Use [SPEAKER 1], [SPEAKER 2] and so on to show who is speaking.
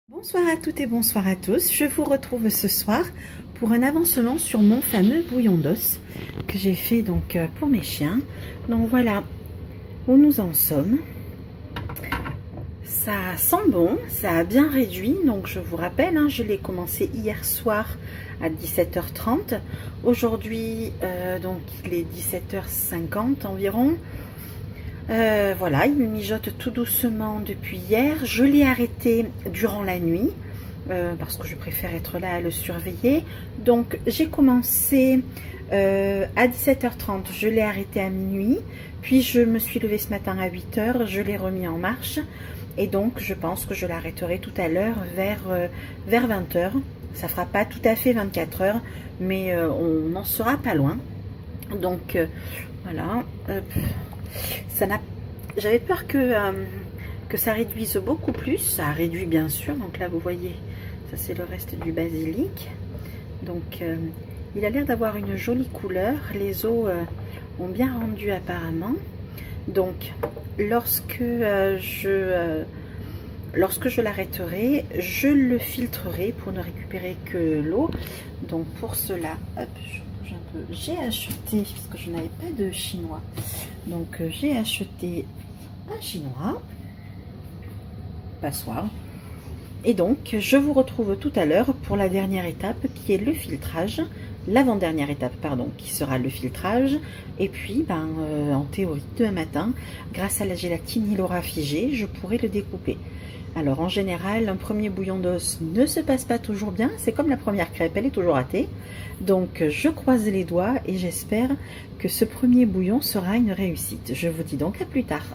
[SPEAKER 1] Bonsoir à toutes et bonsoir à tous, je vous retrouve ce soir pour un avancement sur mon fameux bouillon d'os que j'ai fait donc pour mes chiens. Donc voilà où nous en sommes. Ça sent bon, ça a bien réduit, donc je vous rappelle, je l'ai commencé hier soir à 17h30. Aujourd'hui, donc il est 17h50 environ. Voilà, il mijote tout doucement depuis hier. Je l'ai arrêté durant la nuit parce que je préfère être là à le surveiller. Donc j'ai commencé à 17h30, je l'ai arrêté à minuit. Puis je me suis levée ce matin à 8h, je l'ai remis en marche. Et donc je pense que je l'arrêterai tout à l'heure vers 20h. Ça fera pas tout à fait 24 heures, mais on n'en sera pas loin. Donc voilà. J'avais peur que ça réduise beaucoup plus. Ça a réduit bien sûr. Donc là vous voyez, ça c'est le reste du basilic. Donc il a l'air d'avoir une jolie couleur. Les os ont bien rendu apparemment. Donc lorsque je l'arrêterai, je le filtrerai pour ne récupérer que l'eau. Donc pour cela, hop, j'ai acheté, puisque je n'avais pas de chinois, donc j'ai acheté un chinois, passoire. Et donc je vous retrouve tout à l'heure pour la dernière étape qui est le filtrage, l'avant-dernière étape pardon, qui sera le filtrage. Et puis en théorie demain matin, grâce à la gélatine il aura figé, je pourrai le découper. Alors en général, un premier bouillon d'os ne se passe pas toujours bien, c'est comme la première crêpe, elle est toujours ratée. Donc je croise les doigts et j'espère que ce premier bouillon sera une réussite. Je vous dis donc à plus tard.